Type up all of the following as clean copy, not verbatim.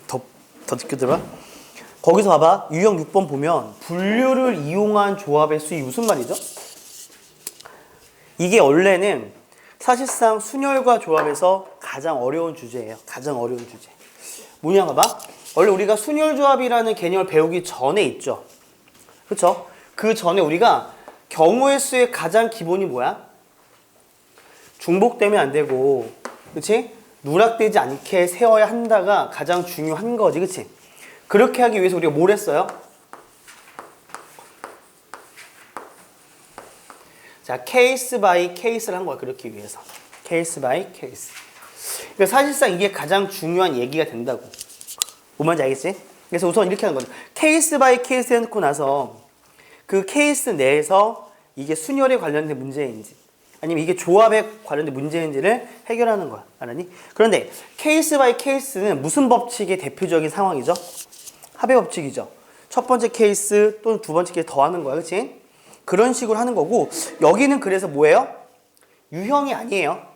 더 늦게 들어봐. 거기서 봐봐. 유형 6번 보면 분류를 이용한 조합의 수이 무슨 말이죠? 이게 원래는 사실상 순열과 조합에서 가장 어려운 주제예요. 가장 어려운 주제. 뭐냐 봐봐. 원래 우리가 순열조합이라는 개념을 배우기 전에 있죠. 그렇죠? 그 전에 우리가 경우의 수의 가장 기본이 뭐야? 중복되면 안 되고, 그렇지? 누락되지 않게 세워야 한다가 가장 중요한 거지, 그렇지? 그렇게 하기 위해서 우리가 뭘 했어요? 자, 케이스 바이 케이스를 한 거야. 그렇기 위해서. 케이스 바이 케이스. 그러니까 사실상 이게 가장 중요한 얘기가 된다고. 뭔 말인지 알겠지? 그래서 우선 이렇게 하는 거죠. 케이스 바이 케이스 해놓고 나서 그 케이스 내에서 이게 순열에 관련된 문제인지 아니면 이게 조합에 관련된 문제인지를 해결하는 거야. 알았니? 그런데 케이스 바이 케이스는 무슨 법칙의 대표적인 상황이죠? 합의 법칙이죠. 첫 번째 케이스 또는 두 번째 케이스 더하는 거야. 그렇지? 그런 식으로 하는 거고, 여기는 그래서 뭐예요? 유형이 아니에요.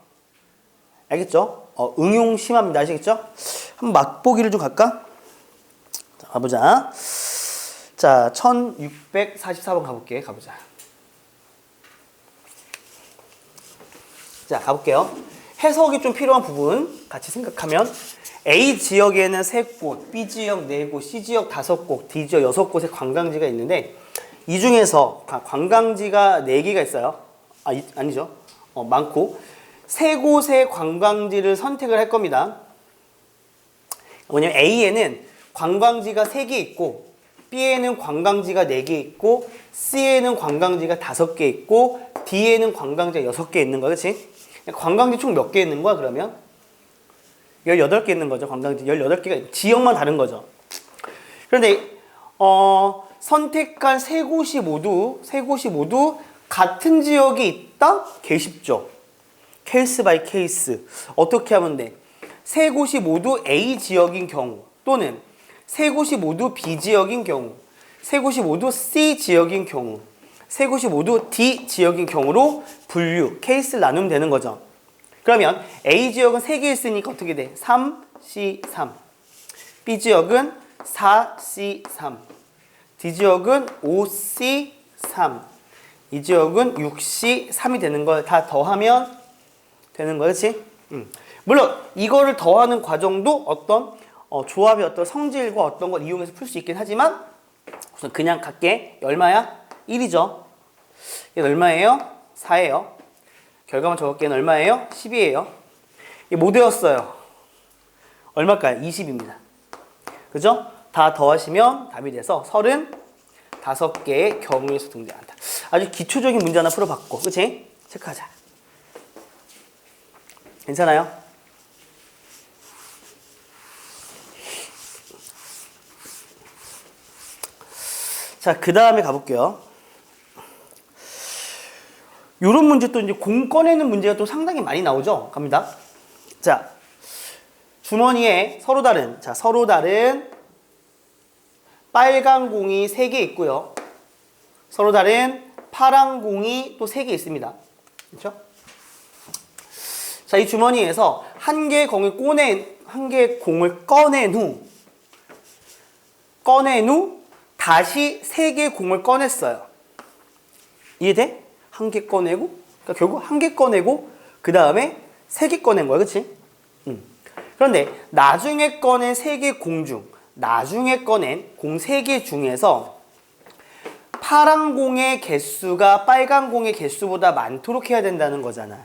알겠죠? 응용 심화입니다. 아시겠죠? 한번 맛보기를 좀 갈까? 자, 가보자. 자, 1644번 가볼게. 가보자. 자, 가볼게요. 해석이 좀 필요한 부분 같이 생각하면 A 지역에는 3곳, B 지역 4곳, C 지역 5곳, D 지역 6곳의 관광지가 있는데 이 중에서 관광지가 4개가 있어요. 아니죠. 많고 3곳의 관광지를 선택을 할 겁니다. 뭐냐면 A에는 관광지가 3개 있고 B에는 관광지가 4개 있고 C에는 관광지가 5개 있고 D에는 관광지가 6개 있는 거야. 그렇지? 관광지 총 몇 개 있는 거야 그러면? 18개 있는 거죠. 관광지 18개가 지역만 다른 거죠. 그런데 선택한 세 곳이 모두 같은 지역이 있다? 개 쉽죠. 케이스 바이 케이스. 어떻게 하면 돼? 세 곳이 모두 A 지역인 경우 또는 세 곳이 모두 B 지역인 경우 세 곳이 모두 C 지역인 경우 세 곳이 모두 D 지역인 경우로 분류, 케이스를 나누면 되는 거죠. 그러면 A 지역은 3개 있으니까 어떻게 돼? 3C3 B 지역은 4C3 D 지역은 5C3 이 지역은 6C3이 되는 걸 다 더하면 되는 거야. 그렇지? 물론 이거를 더하는 과정도 어떤 조합의 어떤 성질과 어떤 걸 이용해서 풀 수 있긴 하지만 우선 그냥 갈게. 얼마야? 1이죠. 이게 얼마예요? 4예요. 결과만 적을게는 얼마예요? 10이에요. 이게 뭐 되었어요? 얼마일까요? 20입니다. 그죠? 다 더하시면 답이 돼서 35개의 경우에서 등장한다. 아주 기초적인 문제 하나 풀어봤고, 그치? 체크하자. 괜찮아요? 자, 그 다음에 가볼게요. 요런 문제 또 이제 공 꺼내는 문제가 또 상당히 많이 나오죠? 갑니다. 자, 주머니에 서로 다른 빨간 공이 3개 있고요. 서로 다른 파란 공이 또 3개 있습니다. 그렇죠? 자, 이 주머니에서 한 개의 공을 꺼낸 후 다시 3개의 공을 꺼냈어요. 이해돼? 한 개 꺼내고, 그러니까 결국 한 개 꺼내고 그 다음에 3개 꺼낸 거야. 그치? 그런데 나중에 꺼낸 3개 공 중, 나중에 꺼낸 공 3개 중에서 파란 공의 개수가 빨간 공의 개수보다 많도록 해야 된다는 거잖아.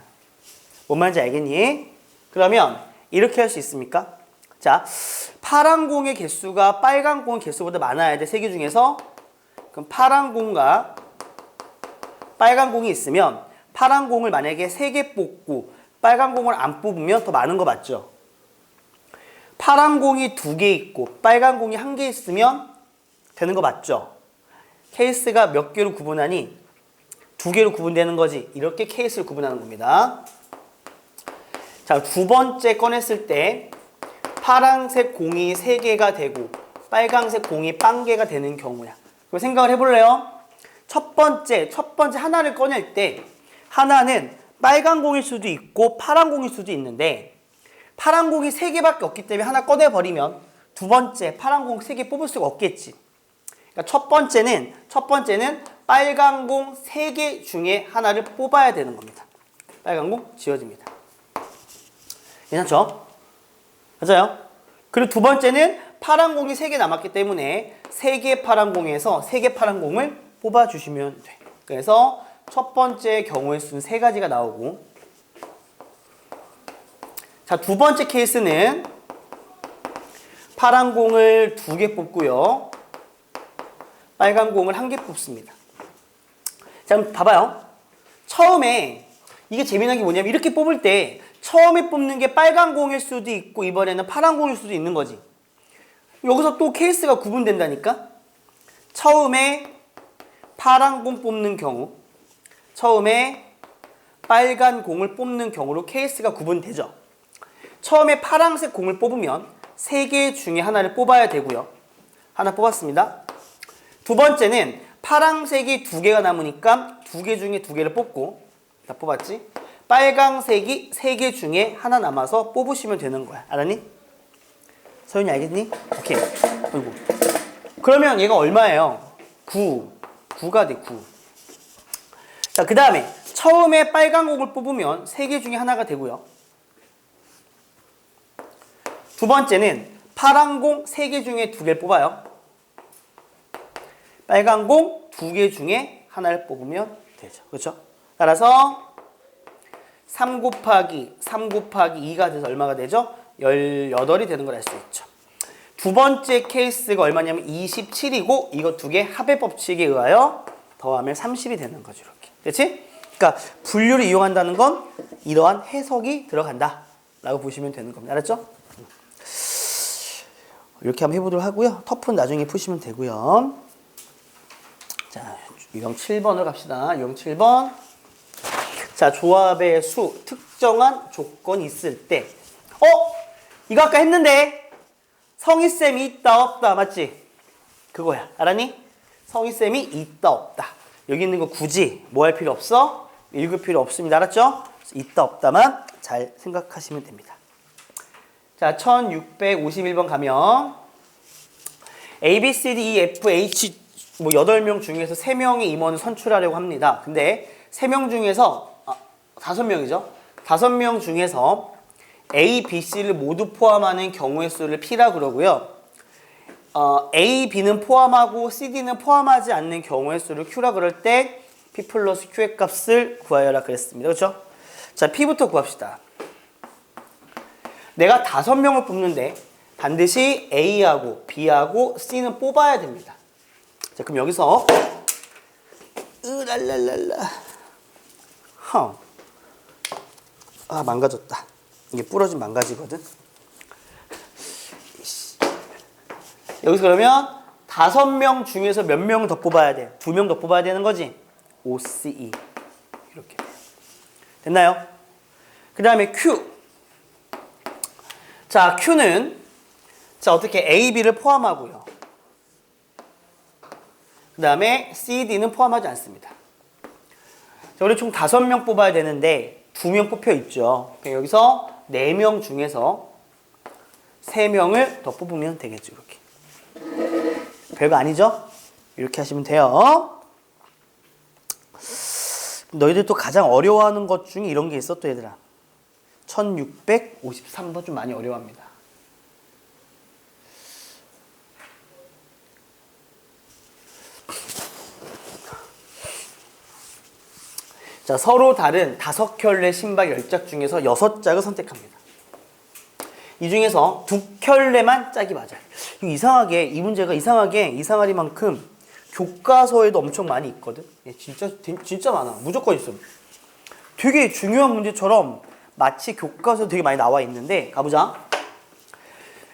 뭔 말인지 알겠니? 그러면 이렇게 할 수 있습니까? 자, 파란 공의 개수가 빨간 공의 개수보다 많아야 돼. 3개 중에서. 그럼 파란 공과 빨간 공이 있으면 파란 공을 만약에 3개 뽑고 빨간 공을 안 뽑으면 더 많은 거 맞죠? 파란 공이 2개 있고 빨간 공이 1개 있으면 되는 거 맞죠? 케이스가 몇 개로 구분하니? 2개로 구분되는 거지. 이렇게 케이스를 구분하는 겁니다. 자, 두 번째 꺼냈을 때 파란색 공이 3개가 되고 빨간색 공이 0개가 되는 경우야. 그럼 생각을 해볼래요? 첫 번째 하나를 꺼낼 때 하나는 빨간 공일 수도 있고 파란 공일 수도 있는데 파란 공이 3개밖에 없기 때문에 하나 꺼내버리면 두 번째 파란 공 3개 뽑을 수가 없겠지. 그러니까 첫 번째는 빨간 공 3개 중에 하나를 뽑아야 되는 겁니다. 빨간 공 지워집니다. 괜찮죠? 맞아요? 그리고 두 번째는 파란 공이 3개 남았기 때문에 3개 파란 공에서 3개 파란 공을 뽑아주시면 돼. 그래서 첫 번째 경우의 수는 3가지가 나오고, 자, 두 번째 케이스는 파란 공을 2개 뽑고요. 빨간 공을 1개 뽑습니다. 자, 그럼 봐봐요. 처음에 이게 재미난 게 뭐냐면 이렇게 뽑을 때 처음에 뽑는 게 빨간 공일 수도 있고 이번에는 파란 공일 수도 있는 거지. 여기서 또 케이스가 구분된다니까. 처음에 파란 공 뽑는 경우, 처음에 빨간 공을 뽑는 경우로 케이스가 구분되죠. 처음에 파란색 공을 뽑으면 3개 중에 하나를 뽑아야 되고요. 하나 뽑았습니다. 두 번째는 파란색이 2개가 남으니까 2개 중에 2개를 뽑고, 다 뽑았지? 빨강색이 3개 중에 하나 남아서 뽑으시면 되는 거야. 알았니? 서윤이 알겠니? 오케이. 어이구. 그러면 얘가 얼마예요? 9가 돼, 9. 자, 그 다음에 처음에 빨간 공을 뽑으면 3개 중에 하나가 되고요. 두 번째는 파란 공 3개 중에 2개를 뽑아요. 빨간 공 2개 중에 하나를 뽑으면 되죠. 그렇죠? 따라서 3 곱하기 2가 돼서 얼마가 되죠? 18이 되는 걸 알 수 있죠. 두 번째 케이스가 얼마냐면 27이고 이거 2개 합의 법칙에 의하여 더하면 30이 되는 거죠. 이렇게. 그렇지? 그러니까 분류를 이용한다는 건 이러한 해석이 들어간다 라고 보시면 되는 겁니다. 알았죠? 이렇게 한번 해보도록 하고요. 터프는 나중에 푸시면 되고요. 자, 유형 7번으로 갑시다. 유형 7번. 자, 조합의 수, 특정한 조건이 있을 때. 이거 아까 했는데 성의쌤이 있다 없다 맞지? 그거야. 알았니? 성의쌤이 있다 없다. 여기 있는 거 굳이 뭐 할 필요 없어? 읽을 필요 없습니다. 알았죠? 있다 없다만 잘 생각하시면 됩니다. 자, 1651번 가면 A, B, C, D, E, F, H 뭐 8명 중에서 3명의 임원을 선출하려고 합니다. 근데 3명 중에서 5명이죠. 5명 중에서 A, B, C를 모두 포함하는 경우의 수를 P라 그러고요. A, B는 포함하고 C, D는 포함하지 않는 경우의 수를 Q라 그럴 때 P 플러스 Q의 값을 구하여라 그랬습니다. 그렇죠? 자, P부터 구합시다. 내가 5명을 뽑는데 반드시 A하고 B하고 C는 뽑아야 됩니다. 자, 그럼 여기서 망가졌다. 이게 부러지면 망가지거든. 여기서 그러면 5명 중에서 몇 명을 더 뽑아야 돼? 2명 더 뽑아야 되는 거지? OCE 이렇게 됐나요? 그 다음에 Q. 자, Q는 자 어떻게 A, B를 포함하고요. 그 다음에 C, D는 포함하지 않습니다. 자, 우리 총 5명 뽑아야 되는데 2명 뽑혀 있죠. 여기서 4명 중에서 3명을 더 뽑으면 되겠죠. 이렇게. 별거 아니죠? 이렇게 하시면 돼요. 너희들 또 가장 어려워하는 것 중에 이런 게 있어 또 얘들아. 1653번 좀 많이 어려워합니다. 자, 서로 다른 5켤레 신발 10짝 중에서 6짝을 선택합니다. 이 중에서 2켤레만 짝이 맞아요. 이상하게 이 문제가 이상하리만큼 교과서에도 엄청 많이 있거든. 진짜 많아. 무조건 있어. 되게 중요한 문제처럼 마치 교과서에 되게 많이 나와 있는데 가보자.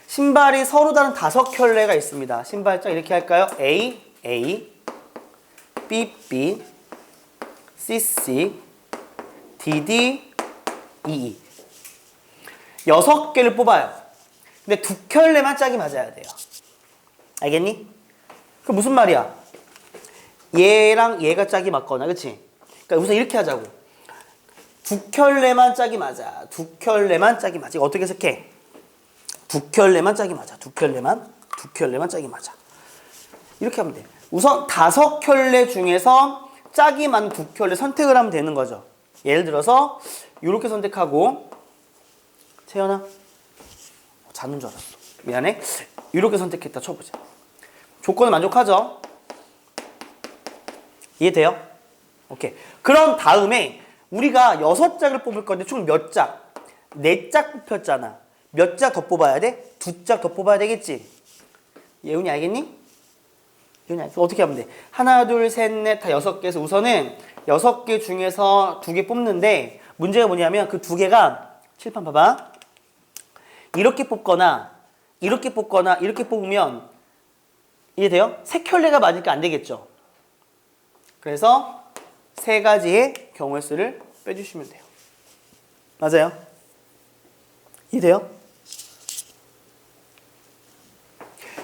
신발이 서로 다른 5켤레가 있습니다. 신발짝 이렇게 할까요? A, B, B, C, C, D, D, E, E. 6개를 뽑아요. 근데 2켤레만 짝이 맞아야 돼요. 알겠니? 그 무슨 말이야? 얘랑 얘가 짝이 맞거나, 그치? 그러니까 우선 이렇게 하자고. 2켤레만 짝이 맞아. 2켤레만 짝이 맞아. 이거 어떻게 해석해? 두 켤레만 짝이 맞아. 두 켤레만 짝이 맞아. 이렇게 하면 돼. 우선 5켤레 중에서 짝이 맞는 2켤레 선택을 하면 되는 거죠. 예를 들어서 이렇게 선택하고 채연아 자는 줄 알았어. 미안해. 이렇게 선택했다 쳐보자. 조건은 만족하죠? 이해돼요? 오케이. 그런 다음에 우리가 6짝을 뽑을 건데 총 몇 짝? 4짝 뽑혔잖아. 몇 짝 더 뽑아야 돼? 2짝 더 뽑아야 되겠지? 예훈이 알겠니? 예훈이 알겠어? 어떻게 하면 돼? 하나, 둘, 셋, 넷, 다 6개에서 우선은 6개 중에서 2개 뽑는데 문제가 뭐냐면 그 2개가 칠판 봐봐. 이렇게 뽑거나 이렇게 뽑거나 이렇게 뽑으면 이해돼요? 3켤레가 맞으니까 안 되겠죠? 그래서 3가지의 경우의 수를 빼주시면 돼요. 맞아요? 이해돼요?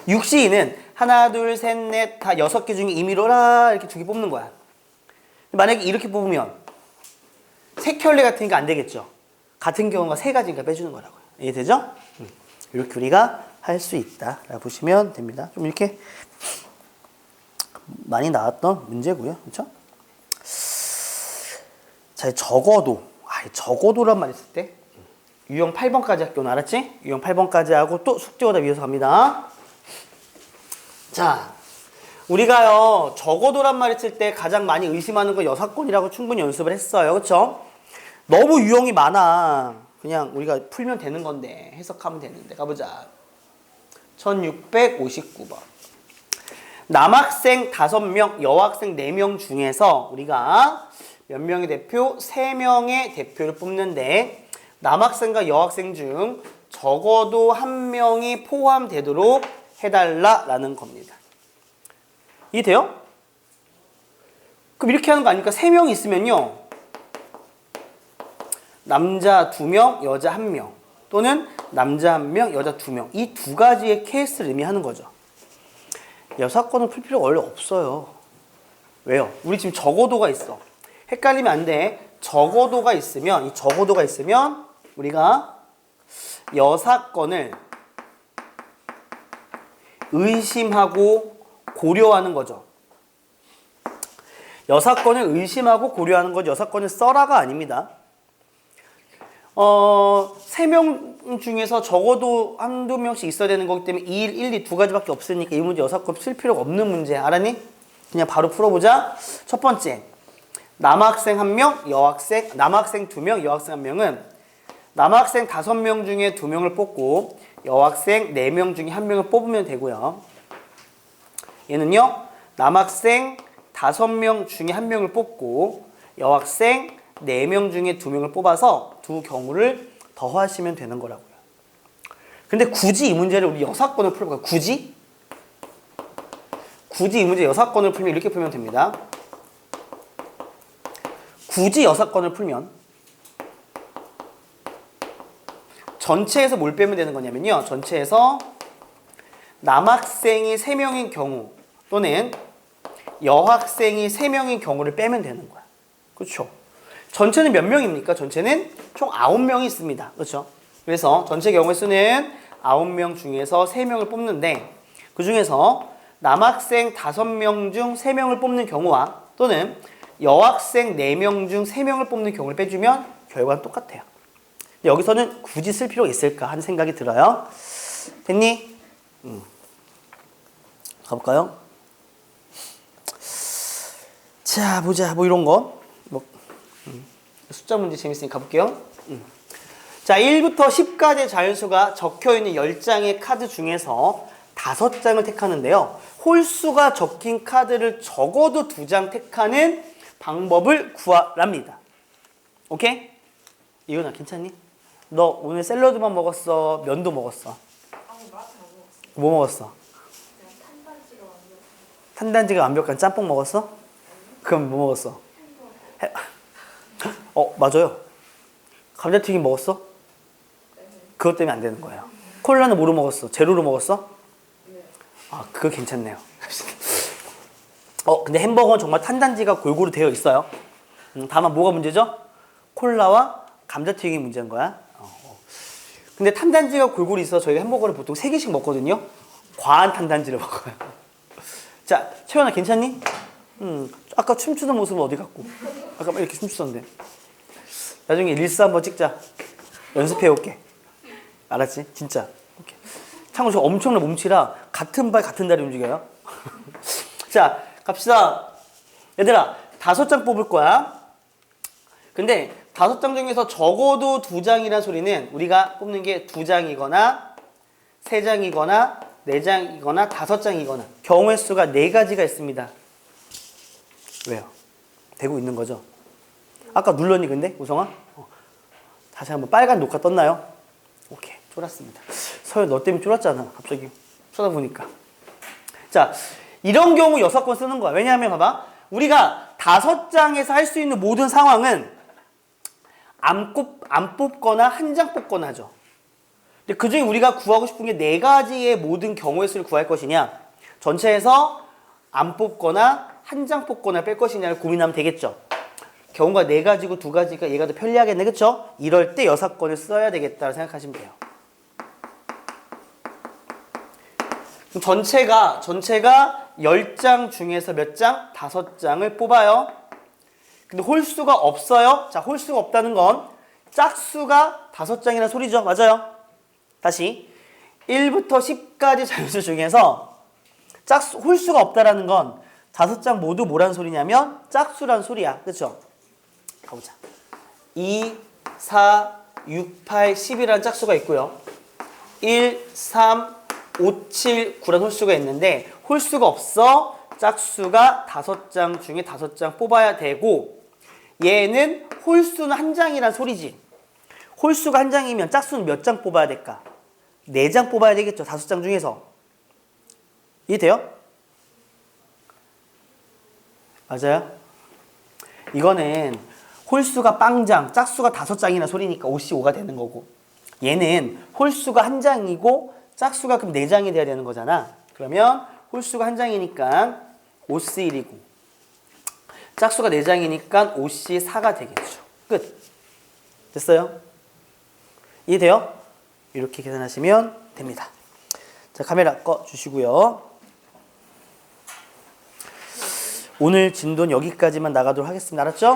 육시는 하나, 둘, 셋, 넷, 다 6개 중에 임의로라 이렇게 2개 뽑는 거야. 만약에 이렇게 뽑으면 3켤레 같으니까 안 되겠죠? 같은 경우가 3가지니까 빼주는 거라고요. 이해되죠? 이렇게 우리가 할 수 있다라고 보시면 됩니다. 좀 이렇게 많이 나왔던 문제고요. 그렇죠? 자, 적어도란 말 있을 때 유형 8번까지 학교는 알았지? 유형 8번까지 하고 또 숙제오답 이어서 갑니다. 자, 우리가요 적어도란 말 있을 때 가장 많이 의심하는 거 여사건이라고 충분히 연습을 했어요. 그렇죠? 너무 유형이 많아. 그냥 우리가 풀면 되는 건데 해석하면 되는데 가보자. 1659번. 남학생 5명, 여학생 4명 중에서 우리가 몇 명의 대표? 3명의 대표를 뽑는데 남학생과 여학생 중 적어도 1명이 포함되도록 해달라라는 겁니다. 이해돼요? 그럼 이렇게 하는 거 아닙니까? 3명이 있으면요. 남자 2명, 여자 1명 또는 남자 1명, 여자 2명 이 2가지의 케이스를 의미하는 거죠. 여사건을 풀 필요가 원래 없어요. 왜요? 우리 지금 적어도가 있어. 헷갈리면 안 돼. 적어도가 있으면 이 적어도가 있으면 우리가 여사건을 의심하고 고려하는 거죠. 여사건을 의심하고 고려하는 거죠. 여사건을 써라가 아닙니다. 3명 중에서 적어도 한두 명씩 있어야 되는 거기 때문에 2, 1, 2 2가지밖에 없으니까 이 문제 여사건 쓸 필요가 없는 문제. 알았니? 그냥 바로 풀어보자. 첫 번째. 남학생 1명, 남학생 2명, 여학생 1명은 남학생 5명 중에 2명을 뽑고 여학생 4명 중에 1명을 뽑으면 되고요. 얘는요. 남학생 5명 중에 1명을 뽑고 여학생 4명 중에 2명을 뽑아서 두 경우를 더하시면 되는 거라고요. 근데 굳이 이 문제를 우리 여사건을 풀어볼까요? 굳이 이 문제 여사건을 풀면 이렇게 풀면 됩니다. 굳이 여사건을 풀면 전체에서 뭘 빼면 되는 거냐면요. 전체에서 남학생이 3명인 경우 또는 여학생이 3명인 경우를 빼면 되는 거야. 그렇죠? 전체는 몇 명입니까? 전체는 총 9명이 있습니다. 그렇죠? 그래서 전체 경우의 수는 9명 중에서 3명을 뽑는데 그 중에서 남학생 5명 중 3명을 뽑는 경우와 또는 여학생 4명 중 3명을 뽑는 경우를 빼주면 결과는 똑같아요. 여기서는 굳이 쓸 필요가 있을까 하는 생각이 들어요. 됐니? 가볼까요? 자, 보자. 뭐 이런 거. 숫자 문제 재밌으니까 가볼게요. 자, 1부터 10까지의 자연수가 적혀있는 10장의 카드 중에서 5장을 택하는데요. 홀수가 적힌 카드를 적어도 2장 택하는 방법을 구하랍니다. 오케이? 이거나 괜찮니? 너 오늘 샐러드만 먹었어? 면도 먹었어? 아니, 맛은 안 먹었어. 뭐 먹었어? 탄단지가 완벽한. 탄단지가 완벽한 짬뽕 먹었어? 그럼 뭐 먹었어? 맞아요. 감자튀김 먹었어? 네. 그것 때문에 안 되는 거예요. 콜라는 뭐로 먹었어? 제로로 먹었어? 네. 아, 그거 괜찮네요. 근데 햄버거는 정말 탄단지가 골고루 되어 있어요. 다만 뭐가 문제죠? 콜라와 감자튀김이 문제인 거야. 근데 탄단지가 골고루 있어서 저희가 햄버거를 보통 3개씩 먹거든요. 과한 탄단지를 먹어요. 자, 채연아 괜찮니? 아까 춤추던 모습은 어디 갔고? 아까 막 이렇게 춤추던데. 나중에 릴스 한번 찍자. 연습해 올게. 알았지? 진짜. 오케이. 참고로 저 엄청난 몸치라 같은 발 같은 다리 움직여요. 자, 갑시다. 얘들아, 5장 뽑을 거야. 근데 5장 중에서 적어도 2장이라는 소리는 우리가 뽑는 게 2장이거나 3장이거나 4장이거나 5장이거나 경우의 수가 4가지가 있습니다. 왜요? 되고 있는 거죠? 아까 눌렀니 근데 우성아? 다시 한번 빨간 녹화 떴나요? 오케이, 쫄았습니다. 서현 너 때문에 쫄았잖아. 갑자기 쳐다보니까. 자, 이런 경우 6건 쓰는 거야. 왜냐하면 봐봐, 우리가 5장에서 할 수 있는 모든 상황은 안 뽑거나 한 장 뽑거나 하죠. 근데 그중에 우리가 구하고 싶은 게 4가지의 모든 경우의 수를 구할 것이냐, 전체에서 안 뽑거나 한 장 뽑거나 뺄 것이냐를 고민하면 되겠죠. 경우가 4가지고 2가지가 얘가 더 편리하겠네, 그쵸? 이럴 때 6건을 써야 되겠다고 생각하시면 돼요. 그럼 전체가 10장 중에서 몇 장? 5장을 뽑아요. 근데 홀수가 없어요. 자, 홀수가 없다는 건 짝수가 5장이라는 소리죠. 맞아요. 다시 1부터 10까지 자연수 중에서 홀수가 없다라는 건 5장 모두 뭐라는 소리냐면 짝수라는 소리야. 그렇죠? 가보자. 2, 4, 6, 8, 10이라는 짝수가 있고요. 1, 3, 5, 7, 9라는 홀수가 있는데 홀수가 없어. 짝수가 5장 중에 5장 뽑아야 되고, 얘는 홀수는 한 장이란 소리지. 홀수가 한 장이면 짝수는 몇 장 뽑아야 될까? 4장 뽑아야 되겠죠. 5장 중에서. 이해돼요? 맞아요? 이거는 홀수가 빵장, 짝수가 5장이나 소리니까 5C5가 되는 거고, 얘는 홀수가 한 장이고 짝수가 그럼 4장이 돼야 되는 거잖아. 그러면 홀수가 한 장이니까 5C1이고 짝수가 4장이니까 5C4가 되겠죠. 끝. 됐어요? 이해돼요? 이렇게 계산하시면 됩니다. 자, 카메라 꺼주시고요. 오늘 진도는 여기까지만 나가도록 하겠습니다. 알았죠?